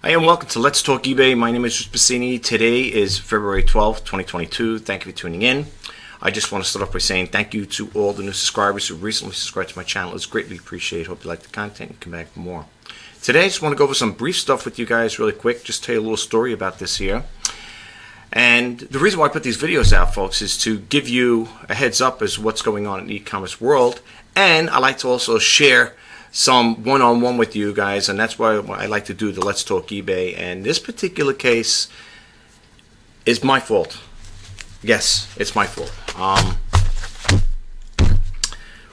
Hi, and welcome to Let's Talk eBay. My name is Pasini. Today is February 12th, 2022. Thank you for tuning in. I just want to start off by saying thank you to all the new subscribers who recently subscribed to my channel. It's greatly appreciated. Hope you like the content and come back for more. Today I just want to go over some brief stuff with you guys really quick. Just tell you a little story about this here. And the reason why I put these videos out, folks, is to give you a heads up as to what's going on in the e-commerce world. And I like to also share some one-on-one with you guys, and that's why I like to do the Let's Talk eBay. And this particular case is my fault. Yes, it's my fault.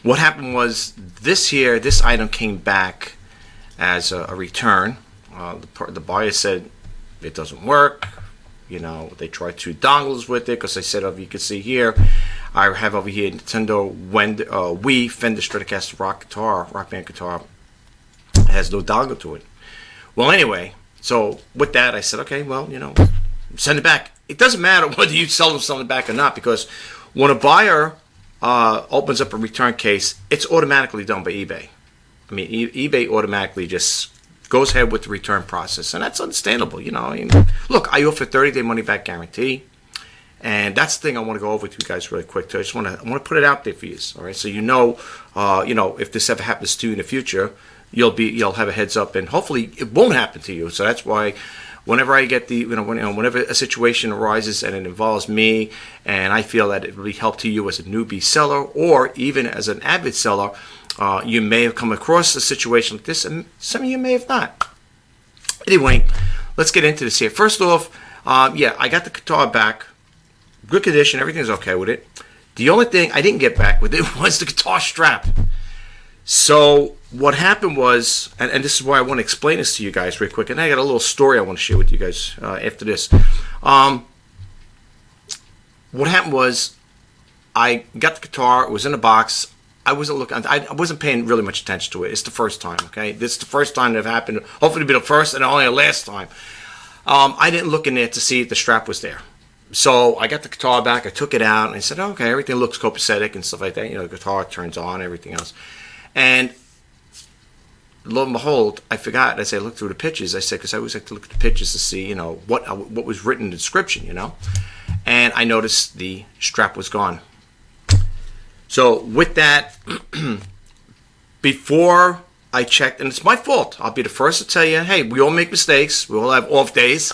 What happened was this item came back as a return. The buyer said it doesn't work. You know, they tried 2 dongles with it because I said, you can see here, I have over here Nintendo Wii Fender Stratocaster Rock Band guitar. It has no dongle to it. Well, anyway, so with that, I said, okay, well, you know, send it back. It doesn't matter whether you sell them something back or not, because when a buyer opens up a return case, it's automatically done by eBay. I mean, eBay automatically just goes ahead with the return process, and that's understandable. You know, I mean, look, I offer 30-day money-back guarantee, and that's the thing I want to go over with you guys really quick too. I want to put it out there for you, all right? So you know, if this ever happens to you in the future, you'll have a heads up, and hopefully it won't happen to you. So that's why whenever I get whenever a situation arises and it involves me, and I feel that it really helped to you as a newbie seller or even as an avid seller. You may have come across a situation like this, and some of you may have not. Anyway, let's get into this here. First off, yeah, I got the guitar back. Good condition. Everything's okay with it. The only thing I didn't get back with it was the guitar strap. So what happened was, and this is why I want to explain this to you guys real quick, and I got a little story I want to share with you guys after this. What happened was, I got the guitar. It was in a box. I wasn't paying really much attention to it. It's the first time, okay? This is the first time that it happened. Hopefully it'll be the first and only the last time. I didn't look in there to see if the strap was there. So I got the guitar back. I took it out, and I said, okay, everything looks copacetic and stuff like that. You know, the guitar turns on, everything else. And lo and behold, I forgot. As I looked through the pictures, I said, because I always like to look at the pictures to see, you know, what was written in the description, you know. And I noticed the strap was gone. So with that, before I checked, and it's my fault, I'll be the first to tell you, hey, we all make mistakes. We all have off days.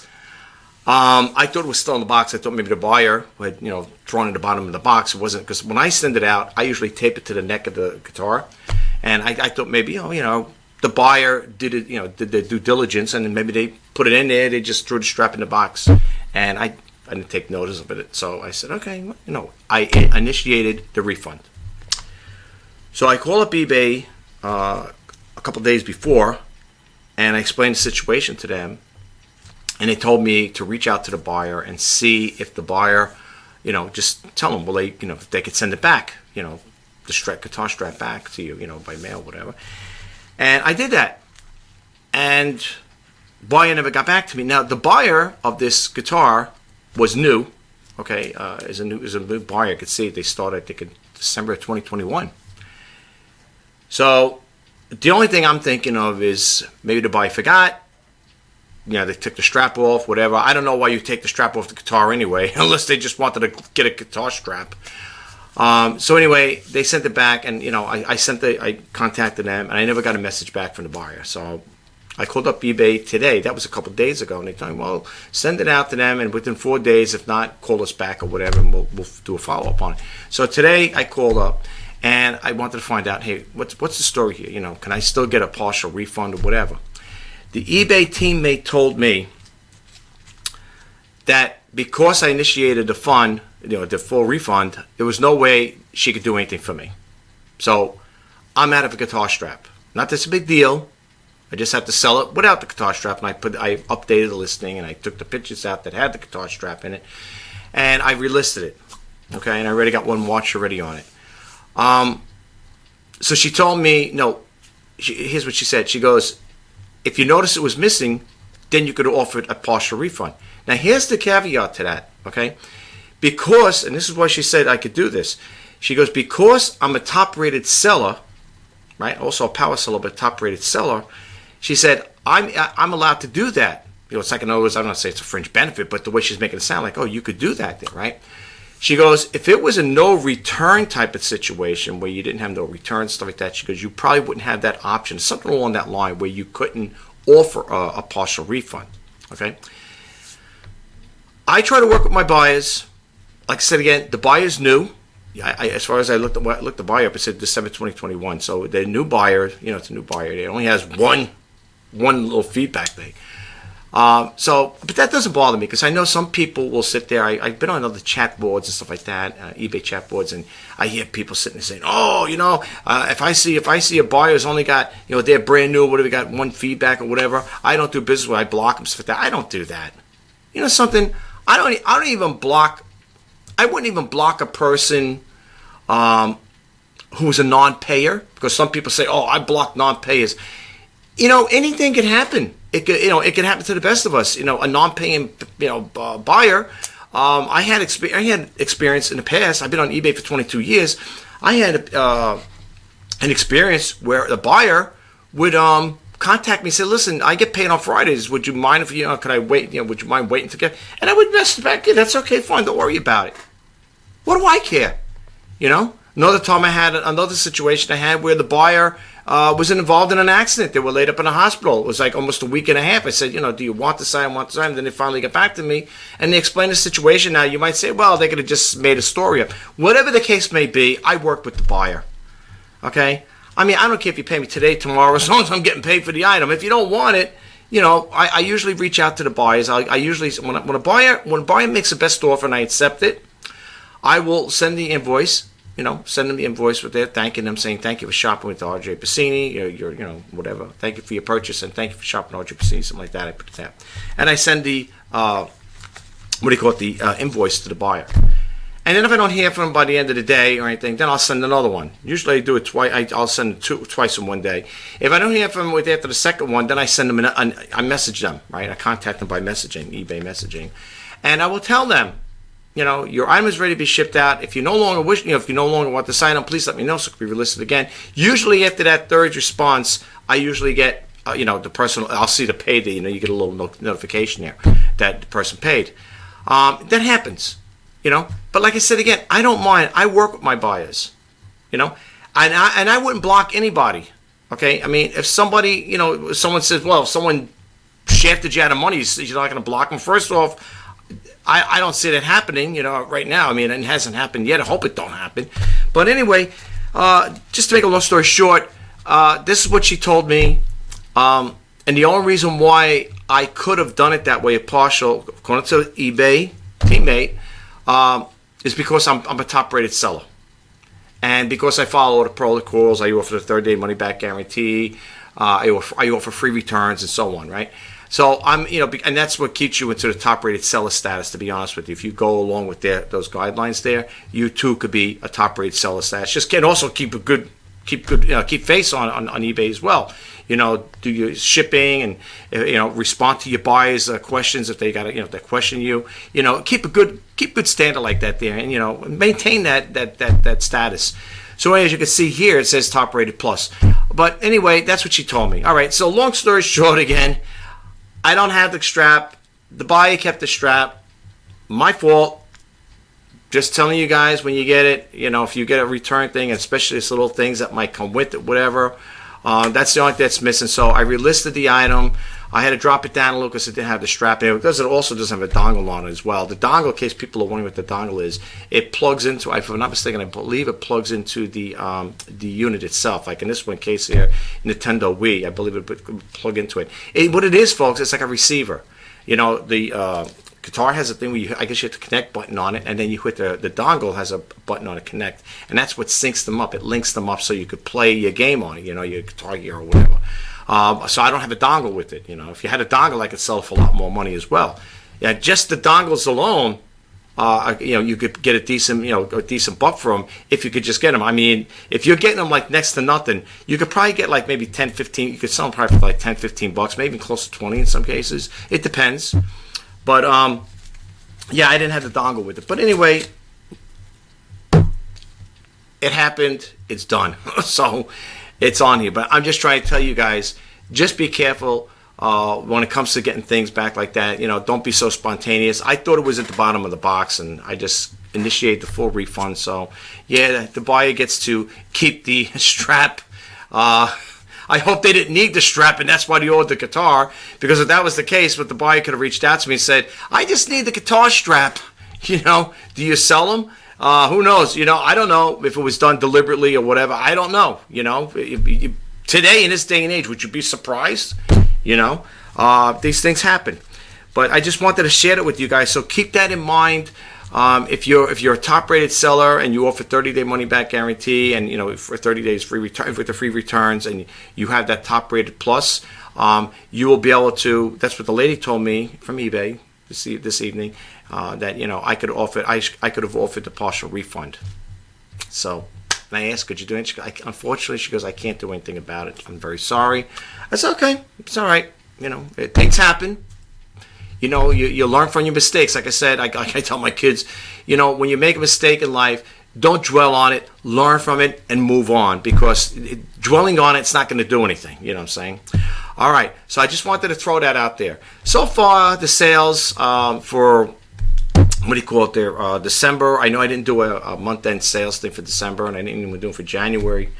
I thought it was still in the box. I thought maybe the buyer had, you know, thrown it in the bottom of the box. It wasn't, because when I send it out, I usually tape it to the neck of the guitar. And I thought maybe, you know, the buyer did it, you know, did their due diligence, and then maybe they put it in there. They just threw the strap in the box. And I didn't take notice of it. So I said, okay, you know, I initiated the refund. So I called up eBay a couple days before, and I explained the situation to them. And they told me to reach out to the buyer and see if the buyer, you know, just tell them, well, they, you know, if they could send it back, you know, the guitar strap back to you, you know, by mail, whatever. And I did that. And buyer never got back to me. Now, the buyer of this guitar was new, okay, is a new buyer. I could see they started, I think, in December of 2021. So the only thing I'm thinking of is maybe the buyer forgot. You know, they took the strap off, whatever. I don't know why you take the strap off the guitar anyway, unless they just wanted to get a guitar strap. So anyway, they sent it back, and you know, I contacted them, and I never got a message back from the buyer. So I called up eBay today. That was a couple of days ago, and they told me, well, send it out to them, and within 4 days, if not, call us back or whatever, and we'll do a follow up on it. So today I called up, and I wanted to find out, hey, what's the story here? You know, can I still get a partial refund or whatever? The eBay teammate told me that because I initiated the fund, you know, the full refund, there was no way she could do anything for me. So I'm out of a guitar strap. Not that it's a big deal. I just have to sell it without the guitar strap, and I updated the listing, and I took the pictures out that had the guitar strap in it, and I relisted it. Okay, and I already got one watch already on it. So she told me, no, here's what she said. She goes, if you notice it was missing, then you could offer a partial refund. Now, here's the caveat to that, okay? Because, and this is why she said I could do this. She goes, because I'm a top-rated seller, right? Also a power seller, but top-rated seller. She said, I'm allowed to do that. it's like, in other words, I don't want to say it's a fringe benefit, but the way she's making it sound like, oh, you could do that there, right? She goes, if it was a no return type of situation where you didn't have no return, stuff like that, she goes, you probably wouldn't have that option, something along that line where you couldn't offer a partial refund, okay? I try to work with my buyers. Like I said again, the buyer's new. As far as I looked the buyer up, it said December 2021. So the new buyer, it's a new buyer. It only has one little feedback thing. But that doesn't bother me because I know some people will sit there. I've been on other chat boards and stuff like that, eBay chat boards, and I hear people sitting there saying, "Oh, if I see a buyer who's only got, they're brand new, whatever, got one feedback or whatever, I don't do business with. I block them, stuff like that. I don't do that. You know something? I don't even block. I wouldn't even block a person who's a non-payer, because some people say, "Oh, I block non-payers." Anything can happen. It could happen to the best of us. A non-paying buyer. I had experience in the past. I've been on eBay for 22 years. I had an experience where the buyer would contact me and say, "Listen, I get paid on Fridays. Would you mind if could I wait? Would you mind waiting to get?" And I would message back, "Yeah, that's okay, fine. Don't worry about it. What do I care?" Another time I had another situation I had where the buyer was involved in an accident. They were laid up in a hospital. It was like almost a week and a half. I said, "Do you want to sign? I want to sign." And then they finally got back to me and they explained the situation. Now you might say, "Well, they could have just made a story up." Whatever the case may be, I work with the buyer. Okay. I mean, I don't care if you pay me today, tomorrow, as long as I'm getting paid for the item. If you don't want it, I usually reach out to the buyers. I usually, when a buyer makes the best offer and I accept it, I will send the invoice. Send them the invoice with it, thanking them, saying thank you for shopping with RJ Pasini, whatever. Thank you for your purchase and thank you for shopping with RJ Pasini, something like that. I put that, and I send the invoice to the buyer. And then if I don't hear from them by the end of the day or anything, then I'll send another one. Usually I do it twice. I'll send it twice in one day. If I don't hear from them after the second one, then I send them. I message them, right? I contact them by messaging, eBay messaging, and I will tell them, your item is ready to be shipped out. If you no longer want to sign up, please let me know so it can be relisted again. Usually after that third response, I usually get, the person, I'll see the payday, you get a little notification there that the person paid. That happens, But like I said again, I don't mind. I work with my buyers, and I wouldn't block anybody, okay? I mean, if somebody, someone says, well, if someone shafted you out of money, you're not going to block them. First off, I don't see that happening, right now. I mean, it hasn't happened yet. I hope it don't happen. But anyway, just to make a long story short, this is what she told me. And the only reason why I could have done it that way, partial, according to eBay teammate, is because I'm a top-rated seller. And because I follow all the protocols, I offer the 30-day money-back guarantee. I offer free returns and so on, right? So I'm, and that's what keeps you into the top-rated seller status. To be honest with you, if you go along with those guidelines there, you too could be a top-rated seller status. Just can also keep face on eBay as well. Do your shipping and respond to your buyers' questions if they got if they question you. Keep good standard like that there, and maintain that status. So as you can see here, it says top-rated plus. But anyway, that's what she told me. All right. So long story short, again. I don't have the strap. The buyer kept the strap. My fault. Just telling you guys when you get it, if you get a return thing, especially these little things that might come with it, whatever, that's the only thing that's missing. So I relisted the item. I had to drop it down a little because it didn't have the strap. It also doesn't have a dongle on it as well. The dongle, in case people are wondering what the dongle is, it plugs into, if I'm not mistaken, I believe it plugs into the unit itself. Like in this one case here, Nintendo Wii, I believe it would plug into it. What it is, folks, it's like a receiver. The guitar has a thing where I guess you have the connect button on it, and then you hit the dongle has a button on it, connect, and that's what syncs them up. It links them up so you could play your game on it, your Guitar Gear or whatever. So I don't have a dongle with it. If you had a dongle, I could sell it for a lot more money as well. Yeah, just the dongles alone, you could get a decent buck for them if you could just get them. I mean, if you're getting them like next to nothing, you could probably get like maybe 10, 15. You could sell them probably for like 10, 15 bucks, maybe close to 20 in some cases. It depends. But yeah, I didn't have the dongle with it. But anyway, it happened. It's done. So it's on here. But I'm just trying to tell you guys, just be careful when it comes to getting things back like that. Don't be so spontaneous. I thought it was at the bottom of the box, and I just initiate the full refund. So yeah, the buyer gets to keep the strap. I hope they didn't need the strap, and that's why they ordered the guitar, because if that was the case, the buyer could have reached out to me and said, I just need the guitar strap. Do you sell them? Who knows? I don't know if it was done deliberately or whatever. I don't know. Today, in this day and age, would you be surprised? These things happen. But I just wanted to share it with you guys. So keep that in mind. If you're a top-rated seller and you offer 30-day money-back guarantee, and for 30 days free return with the free returns, and you have that top-rated plus, you will be able to. That's what the lady told me from eBay this evening. That I could have offered the partial refund. So. And I asked, could you do it? Unfortunately, she goes, I can't do anything about it. I'm very sorry. That's okay. It's all right. Things happen. You learn from your mistakes. Like I said, I tell my kids, when you make a mistake in life, don't dwell on it. Learn from it and move on, because dwelling on it's not going to do anything. You know what I'm saying? All right. So I just wanted to throw that out there. So far, the sales for... what do you call it there? December. I know I didn't do a month-end sales thing for December, and I didn't even do it for January.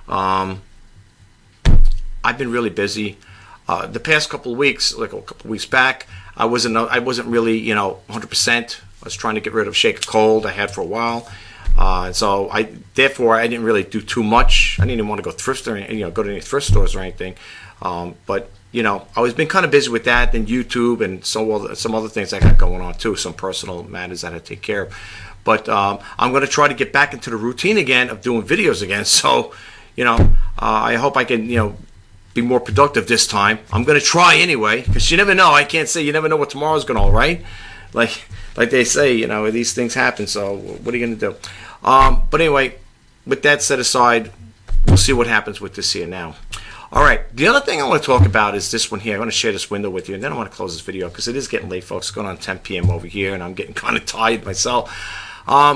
I've been really busy. The past couple of weeks, like a couple of weeks back, I wasn't really 100%. I was trying to get rid of Shake a Cold I had for a while. So therefore I didn't really do too much. I didn't even want to go go to any thrift stores or anything. But I was been kind of busy with that, and YouTube, and some other things I got going on too, some personal matters that I take care of. But I'm going to try to get back into the routine again of doing videos again. So, I hope I can, be more productive this time. I'm going to try anyway, because you never know. I can't say you never know what tomorrow's going to hold, right? Like they say, these things happen. So what are you going to do? But anyway, with that set aside, we'll see what happens with this here now. All right, the other thing I want to talk about is this one here. I want to share this window with you, and then I want to close this video because it is getting late, folks. It's going on 10 p.m. over here, and I'm getting kind of tired myself.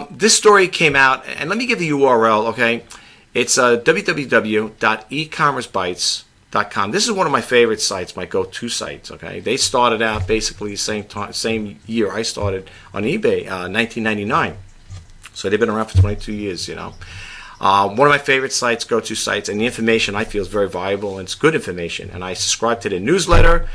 This story came out, and let me give the URL, okay? It's www.ecommercebytes.com. This is one of my favorite sites, my go-to sites, okay? They started out basically the same year I started on eBay, 1999. So they've been around for 22 years, One of my favorite sites, go-to sites, and the information I feel is very valuable, and it's good information. And I subscribe to their newsletter,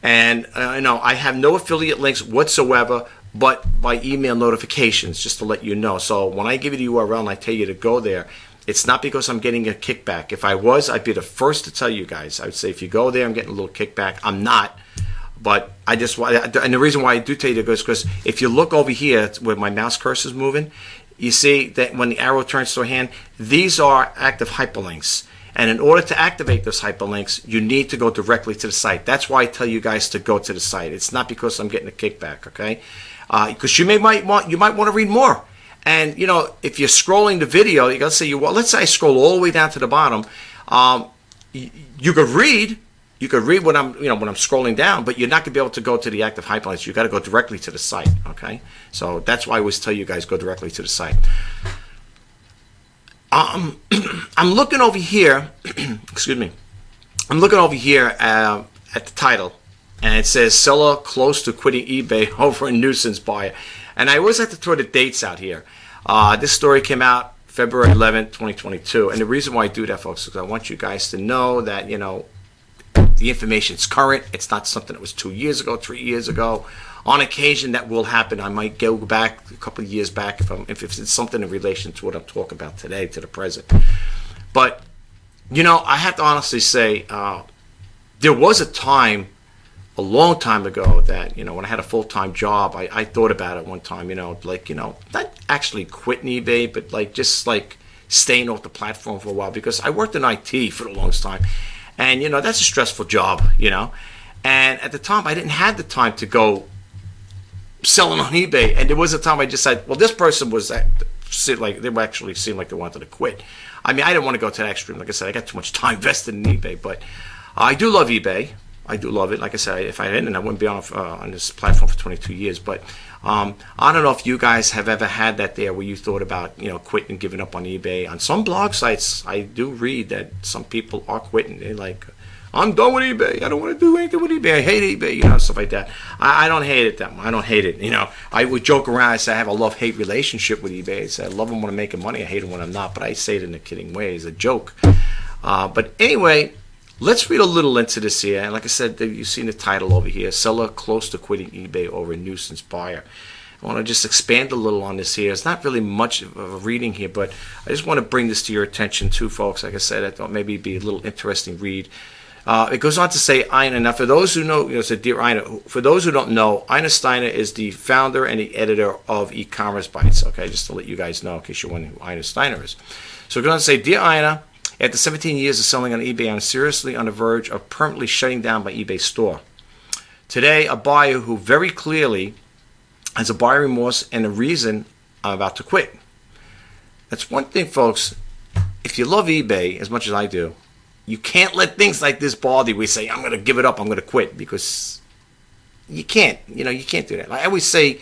and I have no affiliate links whatsoever, but by email notifications, just to let you know. So when I give you the URL and I tell you to go there, it's not because I'm getting a kickback. If I was, I'd be the first to tell you guys. I would say if you go there, I'm getting a little kickback. I'm not. But and the reason why I do tell you to go is because if you look over here where my mouse cursor is moving, you see that when the arrow turns to a hand, these are active hyperlinks. And in order to activate those hyperlinks, you need to go directly to the site. That's why I tell you guys to go to the site. It's not because I'm getting a kickback, okay? Because you might want to read more. And if you're scrolling the video, you gotta say let's say I scroll all the way down to the bottom. You could read. You could read when I'm scrolling down, but you're not going to be able to go to the active hyperlinks. You got to go directly to the site, okay? So that's why I always tell you guys go directly to the site. I'm looking over here. Excuse me. I'm looking over here at the title, and it says "Seller close to quitting eBay over a nuisance buyer." And I always have to throw the dates out here. This story came out February 11th, 2022, and the reason why I do that, folks, is because I want you guys to know that the information is current. It's not something that was 2 years ago, 3 years ago. On occasion, that will happen. I might go back a couple of years back if it's something in relation to what I'm talking about today, to the present. But, I have to honestly say, there was a time, a long time ago, that, when I had a full-time job, I thought about it one time, not actually quitting eBay, but just staying off the platform for a while, because I worked in IT for the longest time. And, that's a stressful job, And at the time, I didn't have the time to go selling on eBay. And there was a time I just said, well, this person was they actually seemed like they wanted to quit. I mean, I didn't want to go to that extreme. Like I said, I got too much time vested in eBay. But I do love eBay. I do love it. Like I said, if I didn't, I wouldn't be on this platform for 22 years. But I don't know if you guys have ever had that there where you thought about, quitting and giving up on eBay. On some blog sites, I do read that some people are quitting. They're like, I'm done with eBay. I don't want to do anything with eBay. I hate eBay, stuff like that. I don't hate it that much. I don't hate it. I would joke around. I say I have a love-hate relationship with eBay. I say I love them when I'm making money. I hate them when I'm not. But I say it in a kidding way, as a joke. But anyway, let's read a little into this here. And like I said, you've seen the title over here. Seller close to quitting eBay over nuisance buyer. I want to just expand a little on this here. It's not really much of a reading here, but I just want to bring this to your attention too, folks. Like I said, I thought maybe it'd be a little interesting read. It goes on to say Ina. Now, for those who know, it's a dear Ina. For those who don't know, Ina Steiner is the founder and the editor of E-Commerce Bites. Okay, just to let you guys know, in case you're wondering who Ina Steiner is. So it goes on to say, Dear Ina, after 17 years of selling on eBay, I'm seriously on the verge of permanently shutting down my eBay store. Today, a buyer who very clearly has a buyer remorse and a reason I'm about to quit. That's one thing, folks. If you love eBay as much as I do, you can't let things like this bother you. We say, I'm going to give it up, I'm going to quit, because you can't. You can't do that. Like I always say,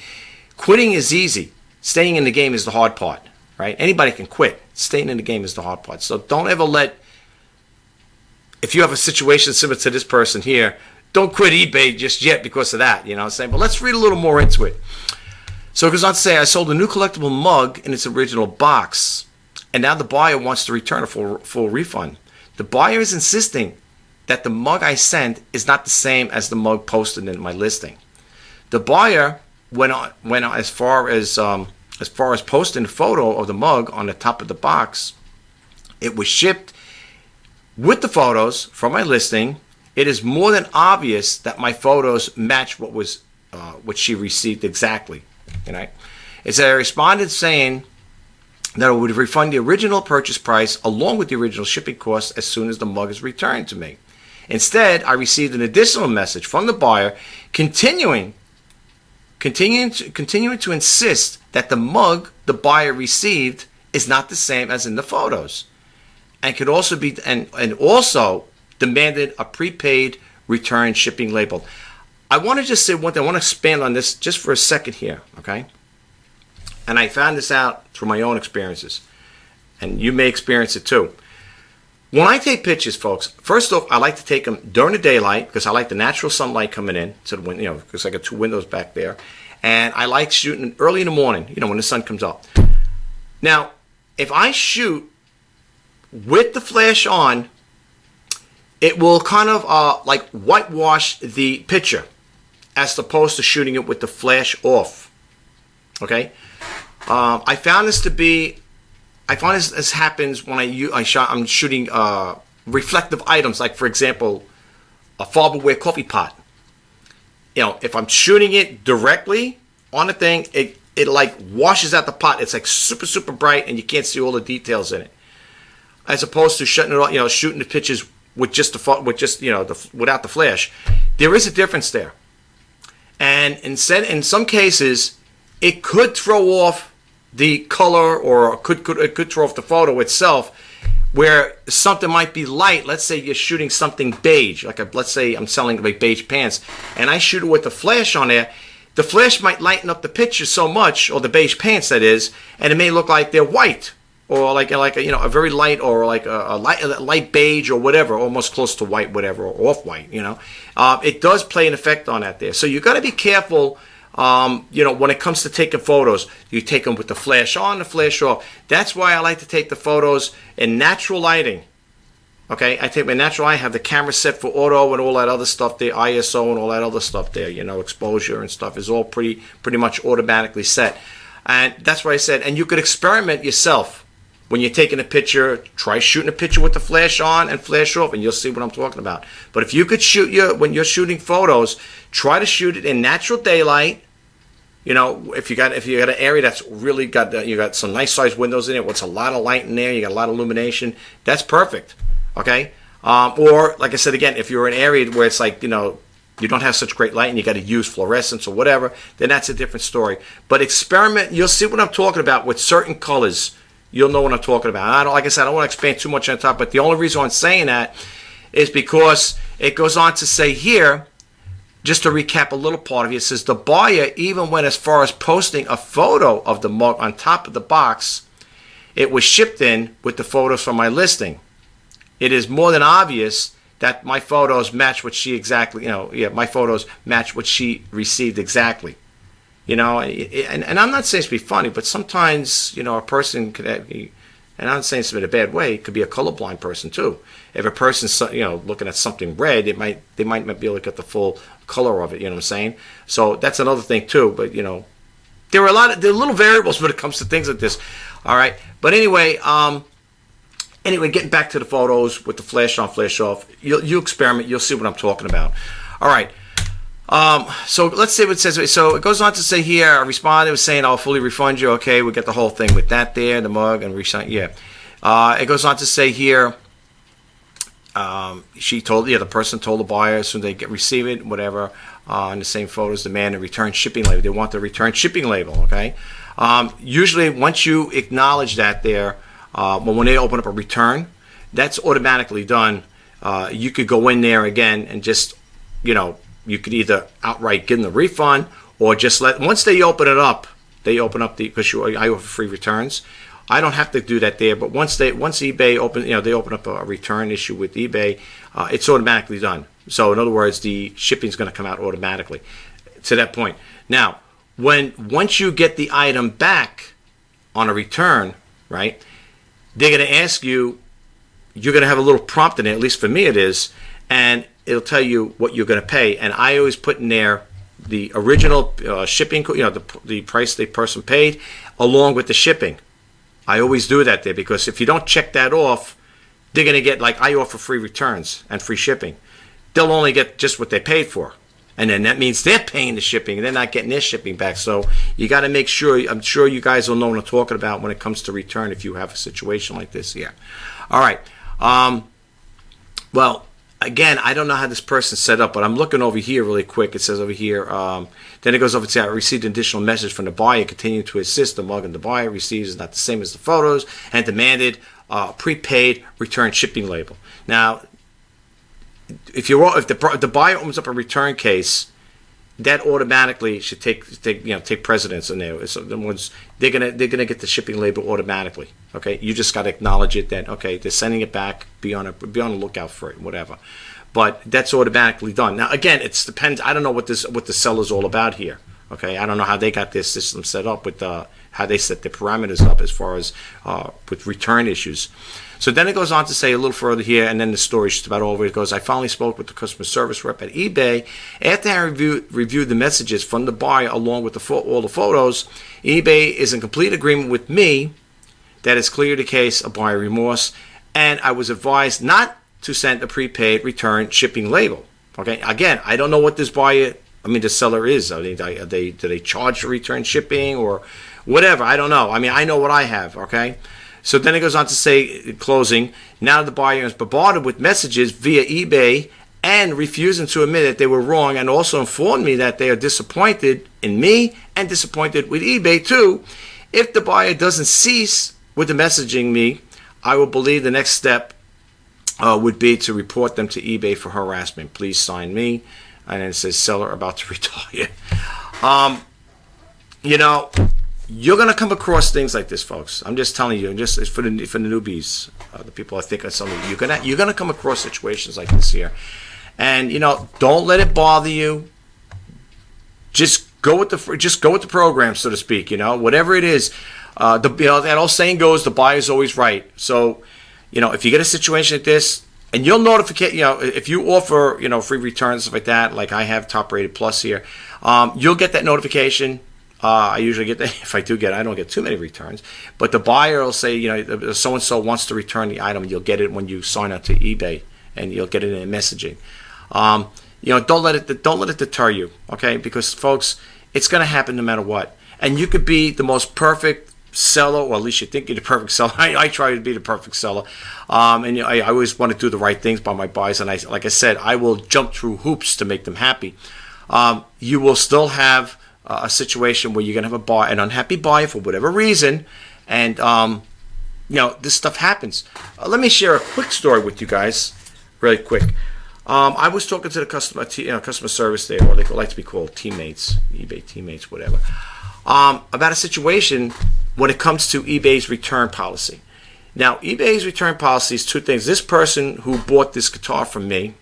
quitting is easy. Staying in the game is the hard part, right? Anybody can quit. Staying in the game is the hard part. So don't ever if you have a situation similar to this person here, don't quit eBay just yet because of that. You know what I'm saying? But let's read a little more into it. So it goes on to say, I sold a new collectible mug in its original box, and now the buyer wants to return a full refund. The buyer is insisting that the mug I sent is not the same as the mug posted in my listing. The buyer went on as far as posting a photo of the mug on the top of the box. It was shipped with the photos from my listing. It is more than obvious that my photos match what she received exactly. Right? It said I responded saying that I would refund the original purchase price along with the original shipping costs as soon as the mug is returned to me. Instead, I received an additional message from the buyer continuing to insist that the mug the buyer received is not the same as in the photos, and could also be and also demanded a prepaid return shipping label. I want to just say one thing. I want to expand on this just for a second here, okay? And I found this out through my own experiences, and you may experience it too. When I take pictures, folks, first off, I like to take them during the daylight because I like the natural sunlight coming in to the window, because I got two windows back there, and I like shooting early in the morning, when the sun comes up. Now, if I shoot with the flash on, it will kind of like whitewash the picture as opposed to shooting it with the flash off. Okay. I found this happens when I'm shooting reflective items, like for example, a Farberware coffee pot. If I'm shooting it directly on the thing, it like washes out the pot. It's like super bright, and you can't see all the details in it. As opposed to shutting it off, shooting the pictures with just without the flash. There is a difference there, and in some cases, it could throw off the color, or it could throw off the photo itself, where something might be light. Let's say you're shooting something beige, let's say I'm selling like beige pants, and I shoot it with the flash on there. The flash might lighten up the picture so much, or the beige pants that is, and it may look like they're white, or like a very light, or like a light beige, or whatever, almost close to white, whatever, or off white. It does play an effect on that there. So you got to be careful. When it comes to taking photos, you take them with the flash on, the flash off. That's why I like to take the photos in natural lighting. Okay, I take my natural light, have the camera set for auto and all that other stuff there, ISO and all that other stuff there. Exposure and stuff is all pretty much automatically set. And that's why I said, and you could experiment yourself. When you're taking a picture, try shooting a picture with the flash on and flash off, and you'll see what I'm talking about. But if you could when you're shooting photos, try to shoot it in natural daylight. If you got an area that's really you got some nice sized windows in it, with a lot of light in there, you got a lot of illumination, that's perfect. Okay? Or like I said again, if you're in an area where it's like, you don't have such great light and you got to use fluorescence or whatever, then that's a different story. But experiment, you'll see what I'm talking about with certain colors. You'll know what I'm talking about. Like I said, I don't want to expand too much on top, but the only reason I'm saying that is because it goes on to say here, just to recap a little part of it, it says the buyer even went as far as posting a photo of the mug on top of the box it was shipped in with the photos from my listing. It is more than obvious that my photos match what she exactly, my photos match what she received exactly. And I'm not saying it's to be funny, but sometimes, a person could have, and I'm not saying it's in a bad way, it could be a colorblind person too. If a person's, looking at something red, they might not be able to get the full color of it, you know what I'm saying? So that's another thing too, but, there are little variables when it comes to things like this. All right. But anyway, getting back to the photos with the flash on, flash off, you experiment, you'll see what I'm talking about. All right. So let's see what it says. So it goes on to say here, I responded with saying I'll fully refund you. Okay, we get the whole thing with that there, the mug and resign. Yeah. It goes on to say here, the person told the buyer as soon as they receive it, whatever, in the same photos, demand a return shipping label. They want the return shipping label. Okay. Usually, once you acknowledge that there, when they open up a return, that's automatically done. You could go in there again and just, you could either outright give them the refund or just once they open it up, because I offer free returns. I don't have to do that there, but once eBay they open up a return issue with eBay, it's automatically done. So in other words, the shipping is going to come out automatically to that point. Now, once you get the item back on a return, right, they're going to ask you, you're going to have a little prompt in it, at least for me it is, and it'll tell you what you're going to pay. And I always put in there the original shipping, the price the person paid, along with the shipping. I always do that there, because if you don't check that off, they're going to get, like, I offer free returns and free shipping. They'll only get just what they paid for. And then that means they're paying the shipping and they're not getting their shipping back. So you got to make sure, I'm sure you guys will know what I'm talking about when it comes to return if you have a situation like this here. All right. Well, again, I don't know how this person's set up, but I'm looking over here really quick. It says over here, then it goes over to say, I received an additional message from the buyer continuing to assist. The mug and the buyer receives is not the same as the photos and demanded prepaid return shipping label. Now, if the buyer opens up a return case, that automatically should take precedence in there. So they're gonna get the shipping label automatically. Okay, you just got to acknowledge it that okay, they're sending it back. Be on the lookout for it, whatever. But that's automatically done. Now again, it depends. I don't know what the seller's all about here. Okay, I don't know how they got their system set up with how they set their parameters up as far as with return issues. So then it goes on to say a little further here, and then the story's just about over. It goes, I finally spoke with the customer service rep at eBay. After I reviewed the messages from the buyer along with all the photos, eBay is in complete agreement with me that it's clear the case of buyer remorse, and I was advised not to send a prepaid return shipping label. Okay, again, I don't know what this the seller is. Do they charge for return shipping or whatever? I don't know. I know what I have, okay? So then it goes on to say, in closing, now the buyer is bombarded with messages via eBay and refusing to admit that they were wrong, and also informed me that they are disappointed in me and disappointed with eBay too. If the buyer doesn't cease with the messaging me, I will believe the next step would be to report them to eBay for harassment. Please sign me. And then it says seller about to retire. You're going to come across things like this, folks. I'm just telling you, just for the newbies, the people I think are some of you, you're going to come across situations like this here. And don't let it bother you. Just go with the program, so to speak. Whatever it is. That old saying goes, the buyer's always right. So, if you get a situation like this, and you'll notify, if you offer, free returns, stuff like that, like I have Top Rated Plus here, you'll get that notification. I usually get that. If I do get it, I don't get too many returns. But the buyer will say, so-and-so wants to return the item. You'll get it when you sign up to eBay, and you'll get it in messaging. Don't let it deter you, okay? Because, folks, it's going to happen no matter what. And you could be the most perfect seller, or at least you think you're the perfect seller. I try to be the perfect seller, and I always want to do the right things by my buyers. And like I said, I will jump through hoops to make them happy. You will still have a situation where you're going to have an unhappy buyer for whatever reason, and this stuff happens. Let me share a quick story with you guys, really quick. I was talking to the customer service there, or they like to be called teammates, eBay teammates, whatever, about a situation when it comes to eBay's return policy. Now, eBay's return policy is two things. This person who bought this guitar from me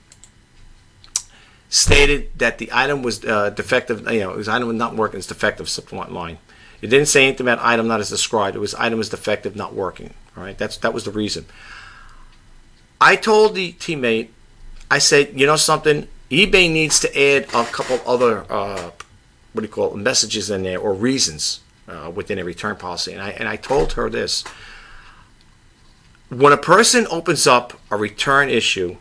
stated that the item was defective. His item was not working. It's defective supply line. It didn't say anything about item not as described. It was item was defective, not working. All right, that was the reason. I told the teammate, I said, you know something, eBay needs to add a couple other messages in there, or reasons within a return policy. And I told her this: when a person opens up a return issue,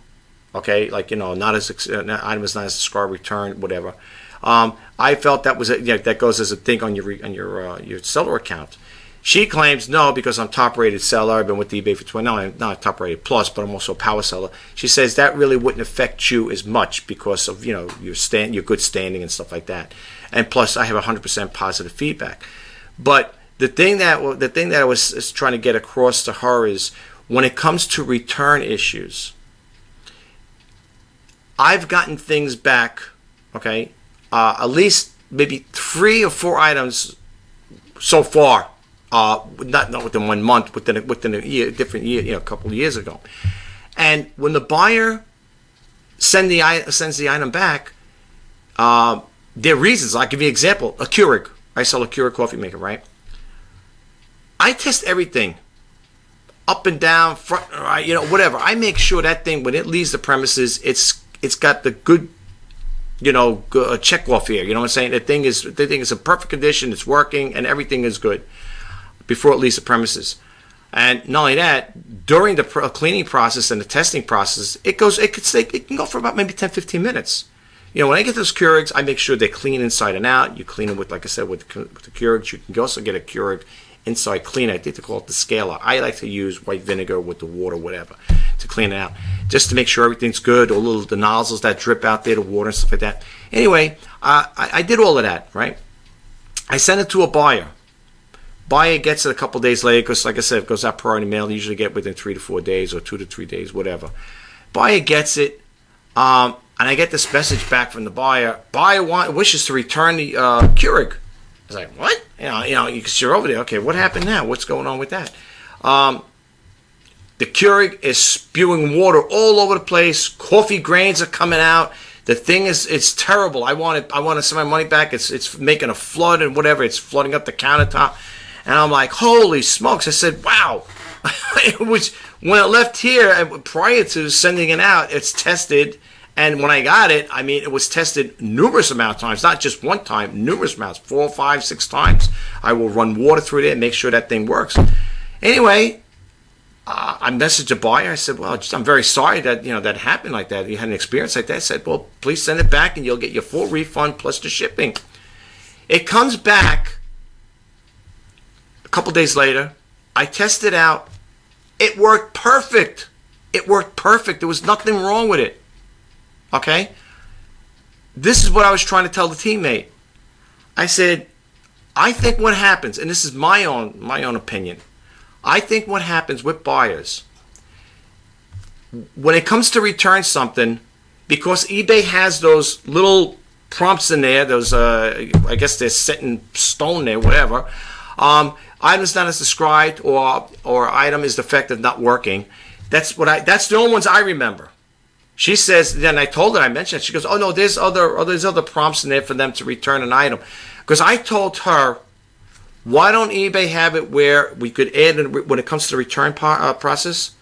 okay, like not as item is not as described, return, whatever. I felt that was that goes as a thing on your seller account. She claims no, because I'm top rated seller. I've been with eBay for 20. No, I'm not top rated plus, but I'm also a power seller. She says that really wouldn't affect you as much because of your good standing and stuff like that. And plus, I have 100% positive feedback. But the thing that I was trying to get across to her is, when it comes to return issues, I've gotten things back, okay, at least maybe 3 or 4 items so far, not within 1 month, within a year, different year, a couple of years ago. And when the buyer sends the item back, there are reasons. I'll give you an example. A Keurig. I sell a Keurig coffee maker, right? I test everything, up and down, front, right, whatever. I make sure that thing, when it leaves the premises, it's got the good, check off here. You know what I'm saying? The thing is in perfect condition. It's working, and everything is good before it leaves the premises. And not only that, during the cleaning process and the testing process, it can go for about maybe 10-15 minutes. When I get those Keurigs, I make sure they're clean inside and out. You clean them with, like I said, with the Keurigs. You can also get a Keurig inside cleaner. I think they call it the scaler. I like to use white vinegar with the water, whatever, to clean it out, just to make sure everything's good. Or the nozzles that drip out there, the water and stuff like that. Anyway, I did all of that, right? I sent it to a buyer. Buyer gets it a couple days later, because, like I said, it goes out priority mail. You usually get within 3 to 4 days, or 2 to 3 days, whatever. Buyer gets it, and I get this message back from the buyer. Buyer wishes to return the Keurig. I was like, what? Because you're over there. Okay, what happened now? What's going on with that? The Keurig is spewing water all over the place. Coffee grains are coming out. The thing it's terrible. I want to send my money back. It's making a flood and whatever. It's flooding up the countertop. And I'm like, holy smokes. I said, wow. It was, when it left here, prior to sending it out, it's tested. And when I got it, it was tested numerous amount of times, not just one time, numerous amounts, 4, 5, 6 times. I will run water through there and make sure that thing works. Anyway, I messaged the buyer. I said, well, I'm very sorry that that happened like that. You had an experience like that. I said, well, please send it back and you'll get your full refund plus the shipping. It comes back a couple days later. I tested out. It worked perfect. It worked perfect. There was nothing wrong with it. Okay? This is what I was trying to tell the teammate. I said, I think what happens, and this is my own opinion, I think what happens with buyers, when it comes to return something, because eBay has those little prompts in there, those I guess they're set in stone there, whatever. Item is not as described, or item is defective, not working. That's the only ones I remember. She says, then I told her, I mentioned it. She goes, oh no, there's other prompts in there for them to return an item. Because I told her, why don't eBay have it where we could add, when it comes to the return process,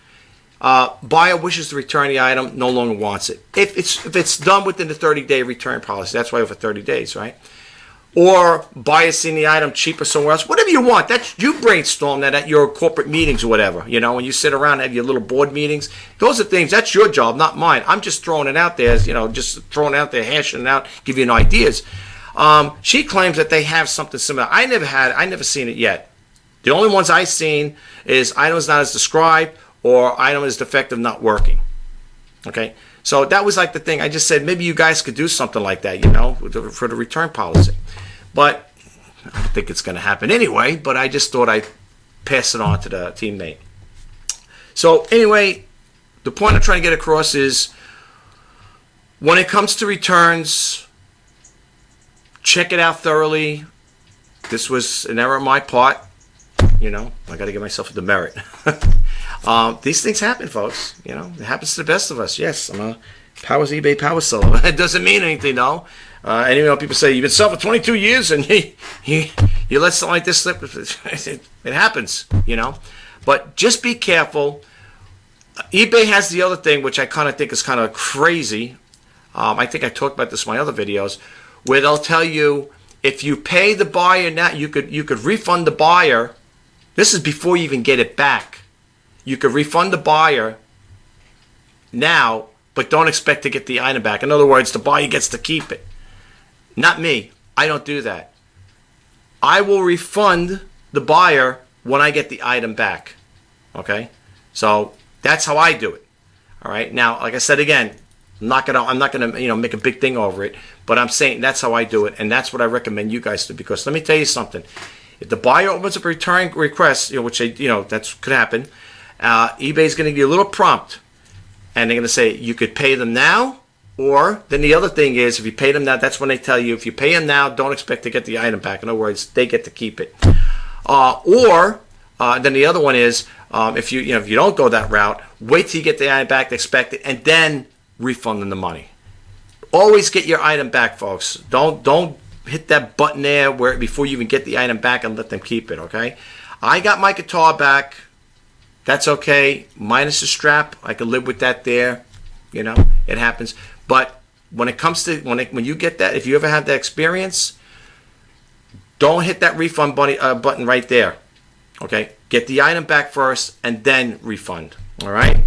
buyer wishes to return the item, no longer wants it. If it's done within the 30-day return policy, that's why over 30 days, right? Or buyer seeing the item cheaper somewhere else, whatever you want. You brainstorm that at your corporate meetings or whatever. When you sit around and have your little board meetings, those are things, that's your job, not mine. I'm just throwing it out there, just throwing it out there, hashing it out, giving you ideas. She claims that they have something similar. I never seen it yet. The only ones I've seen is item is not as described, or item is defective, not working. Okay, so that was like the thing. I just said maybe you guys could do something like that, for the return policy. But I don't think it's going to happen anyway. But I just thought I'd pass it on to the teammate. So anyway, the point I'm trying to get across is, When it comes to returns, check it out thoroughly. This was an error on my part. You know, I got to give myself a demerit. These things happen, folks. You know, it happens to the best of us. Yes, I'm a eBay power seller. It doesn't mean anything, though. And even though people say you've been selling for 22 years and you let something like this slip, it happens, you know. But just be careful. eBay has the other thing, which I kind of think is kind of crazy. I think I talked about this in my other videos, where they'll tell you if you pay the buyer now, you could refund the buyer. This is before you even get it back. You could refund the buyer now, but don't expect to get the item back. In other words, the buyer gets to keep it. Not me. I don't do that. I will refund the buyer when I get the item back. Okay? So that's how I do it. All right? Now, like I said again, I'm not gonna make a big thing over it, but I'm saying that's how I do it, and that's what I recommend you guys do. Because let me tell you something: if the buyer opens up a return request, which that could happen, eBay is going to give you a little prompt, and they're going to say you could pay them now, or then the other thing is if you pay them now, that's when they tell you if you pay them now, don't expect to get the item back. In other words, they get to keep it. Then the other one is if you don't go that route, wait till you get the item back, expect it, and then refund them the money. Always get your item back, folks. Don't hit that button there before you even get the item back and let them keep it. Okay? I got my guitar back. That's okay. Minus the strap, I can live with that there. You know, it happens. But when it comes to when you get that, if you ever have that experience, don't hit that refund button right there. Okay? Get the item back first and then refund. All right?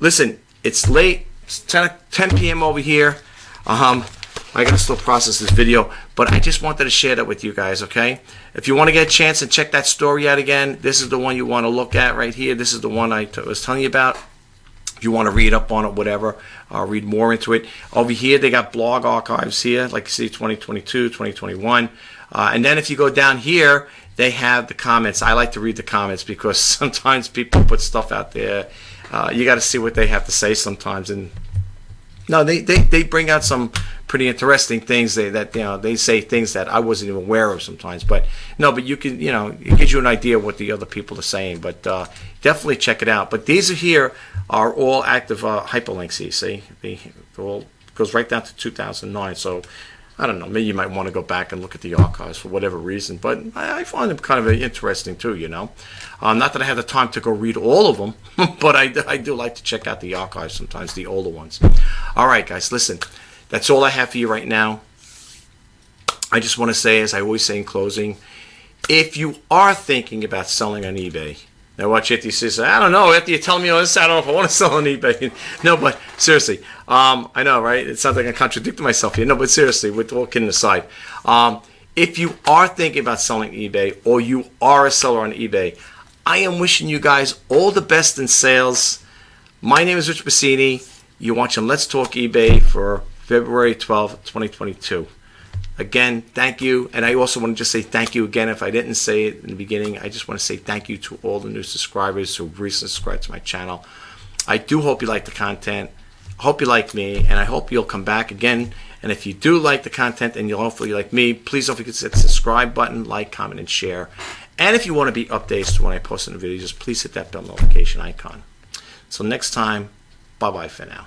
Listen, it's late. It's 10 p.m. over here. I gotta still process this video, but I just wanted to share that with you guys, okay? If you want to get a chance and check that story out again, this is the one you want to look at right here. This is the one I was telling you about. If you want to read up on it, whatever, read more into it. Over here, they got blog archives here, like you see 2022, 2021. And then if you go down here, they have the comments. I like to read the comments because sometimes people put stuff out there. You got to see what they have to say sometimes. And no, they bring out some pretty interesting things. They say things that I wasn't even aware of sometimes. But you can, it gives you an idea of what the other people are saying. But definitely check it out. But these here are all active hyperlinks. You see, they all goes right down to 2009. So I don't know. Maybe you might want to go back and look at the archives for whatever reason. But I find them kind of interesting too. Not that I have the time to go read all of them, but I do like to check out the archives sometimes, the older ones. All right, guys, listen. That's all I have for you right now. I just want to say, as I always say in closing, if you are thinking about selling on eBay, now watch it. You say, I don't know. After you tell me all this, I don't know if I want to sell on eBay. No, but seriously, I know, right? It sounds like I contradicted myself here. No, but seriously, with all kidding aside, if you are thinking about selling eBay or you are a seller on eBay, I am wishing you guys all the best in sales. My name is Rich Pasini. You're watching Let's Talk eBay for February 12th, 2022. Again, thank you. And I also want to just say thank you again. If I didn't say it in the beginning, I just want to say thank you to all the new subscribers who recently subscribed to my channel. I do hope you like the content. I hope you like me, and I hope you'll come back again. And if you do like the content and you'll hopefully like me, please don't forget to hit the subscribe button, like, comment, and share. And if you want to be updated to when I post new videos, just please hit that bell notification icon. Until next time, bye-bye for now.